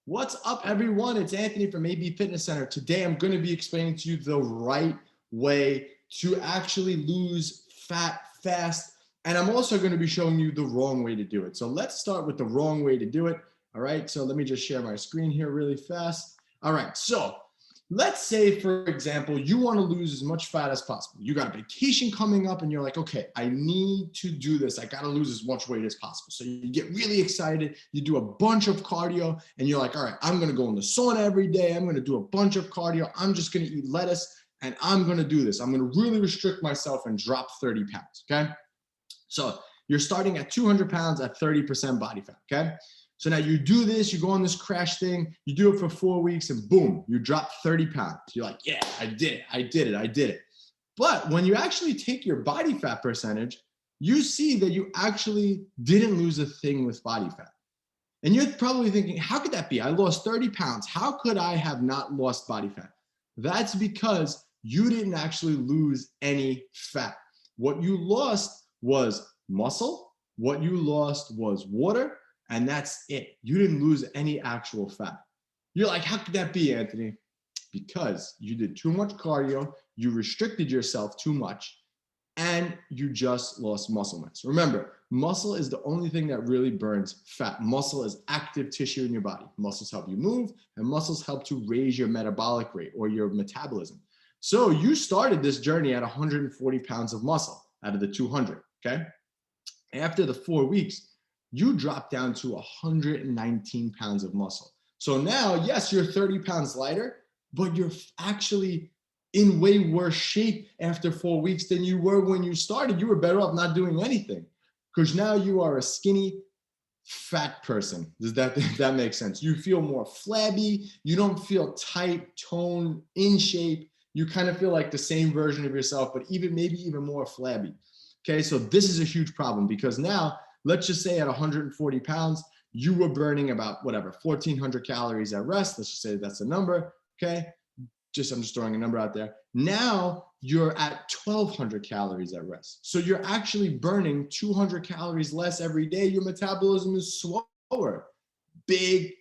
What's up, everyone? It's Anthony from AB Fitness Center. Today, I'm going to be explaining to you the right way to actually lose fat fast. And I'm also going to be showing you the wrong way to do it. So let's start with the wrong way to do it. All right. So let me just share my screen here really fast. All right. So let's say, for example, you want to lose as much fat as possible. You got a vacation coming up and you're like, okay, I need to do this. I got to lose as much weight as possible. So you get really excited. You do a bunch of cardio and you're like, all right, I'm going to go in the sauna every day. I'm going to do a bunch of cardio. I'm just going to eat lettuce and I'm going to do this. I'm going to really restrict myself and drop 30 pounds. Okay. So you're starting at 200 pounds at 30% body fat. Okay. So now you do this, you go on this crash thing, you do it for 4 weeks and boom, you drop 30 pounds. You're like, yeah, I did it. But when you actually take your body fat percentage, you see that you actually didn't lose a thing with body fat. And you're probably thinking, how could that be? I lost 30 pounds. How could I have not lost body fat? That's because you didn't actually lose any fat. What you lost was muscle. What you lost was water. And that's it. You didn't lose any actual fat. You're like, how could that be, Anthony? Because you did too much cardio, you restricted yourself too much, and you just lost muscle mass. Remember, muscle is the only thing that really burns fat. Muscle is active tissue in your body. Muscles help you move, and muscles help to raise your metabolic rate or your metabolism. So you started this journey at 140 pounds of muscle out of the 200, okay? After the 4 weeks, you drop down to 119 pounds of muscle. So now, yes, you're 30 pounds lighter, but you're actually in way worse shape after 4 weeks than you were when you started. You were better off not doing anything because now you are a skinny, fat person. Does that make sense? You feel more flabby. You don't feel tight, toned, in shape. You kind of feel like the same version of yourself, but maybe even more flabby. Okay, so this is a huge problem because now, let's just say at 140 pounds, you were burning about 1,400 calories at rest. Let's just say that's a number, okay? I'm just throwing a number out there. Now you're at 1,200 calories at rest. So you're actually burning 200 calories less every day. Your metabolism is slower. Big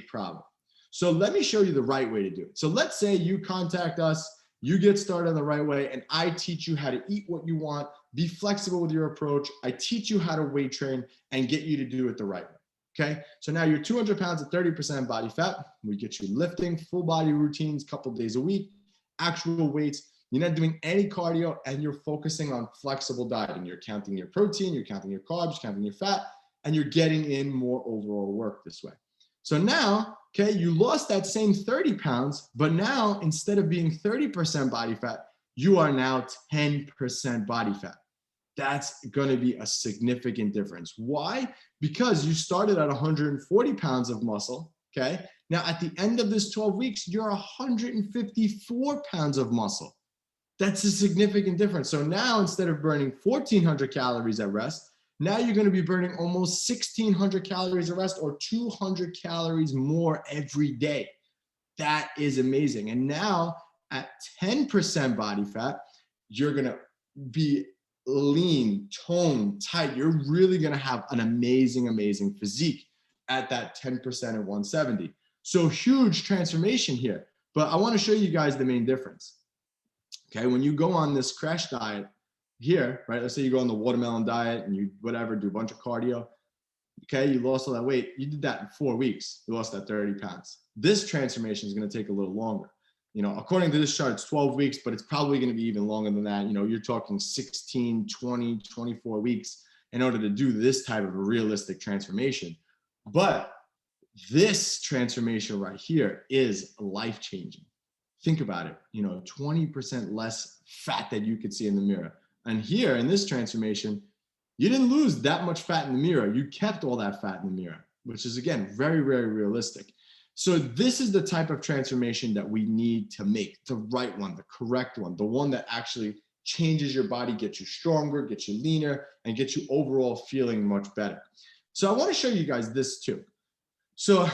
problem. So let me show you the right way to do it. So let's say you contact us, you get started the right way, and I teach you how to eat what you want, be flexible with your approach. I teach you how to weight train and get you to do it the right way, okay? So now you're 200 pounds at 30% body fat. We get you lifting, full body routines, couple days a week, actual weights. You're not doing any cardio, and you're focusing on flexible dieting. You're counting your protein, you're counting your carbs, counting your fat, and you're getting in more overall work this way. So now, okay, you lost that same 30 pounds, but now instead of being 30% body fat, you are now 10% body fat. That's going to be a significant difference. Why? Because you started at 140 pounds of muscle, okay? Now at the end of this 12 weeks, you're 154 pounds of muscle. That's a significant difference. So now instead of burning 1,400 calories at rest, now you're going to be burning almost 1,600 calories at rest or 200 calories more every day. That is amazing. And now at 10% body fat, you're going to be lean, toned, tight. You're really going to have an amazing physique at that 10% at 170. So huge transformation here. But I want to show you guys the main difference. Okay, when you go on this crash diet, here, right? Let's say you go on the watermelon diet and you do a bunch of cardio. Okay, you lost all that weight. You did that in 4 weeks. You lost that 30 pounds. This transformation is going to take a little longer. You know, according to this chart, it's 12 weeks, but it's probably going to be even longer than that. You know, you're talking 16, 20, 24 weeks in order to do this type of a realistic transformation. But this transformation right here is life-changing. Think about it. You know, 20% less fat that you could see in the mirror. And here in this transformation, you didn't lose that much fat in the mirror. You kept all that fat in the mirror, which is, again, very realistic. So this is the type of transformation that we need to make, the right one, the correct one, the one that actually changes your body, gets you stronger, gets you leaner, and gets you overall feeling much better. So I want to show you guys this too. So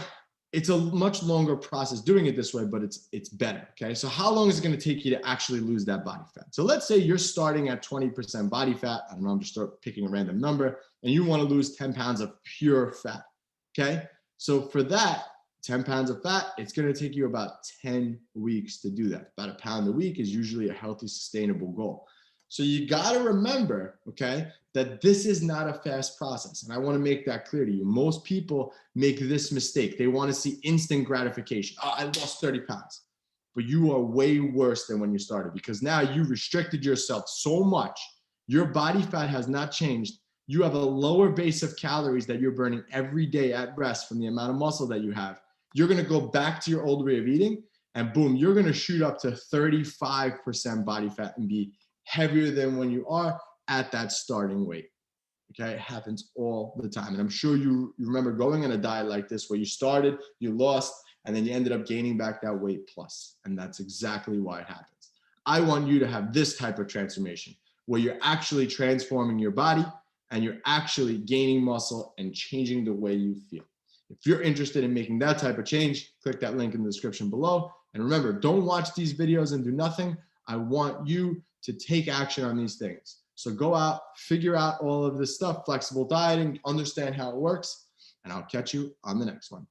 it's a much longer process doing it this way, but it's better, okay? So how long is it going to take you to actually lose that body fat? So let's say you're starting at 20% body fat. I don't know, I'm just picking a random number, and you want to lose 10 pounds of pure fat, okay? So for that, 10 pounds of fat, it's going to take you about 10 weeks to do that. About a pound a week is usually a healthy, sustainable goal. So you got to remember, okay, that this is not a fast process. And I want to make that clear to you. Most people make this mistake. They want to see instant gratification. Oh, I lost 30 pounds. But you are way worse than when you started, because now you restricted yourself so much. Your body fat has not changed. You have a lower base of calories that you're burning every day at rest from the amount of muscle that you have. You're going to go back to your old way of eating, and boom, you're going to shoot up to 35% body fat and be heavier than when you are at that starting weight. Okay, it happens all the time. And I'm sure you remember going on a diet like this where you started, you lost, and then you ended up gaining back that weight plus. And that's exactly why it happens. I want you to have this type of transformation where you're actually transforming your body and you're actually gaining muscle and changing the way you feel. If you're interested in making that type of change, click that link in the description below. And remember, don't watch these videos and do nothing. I want you to take action on these things. So go out, figure out all of this stuff, flexible dieting, understand how it works, and I'll catch you on the next one.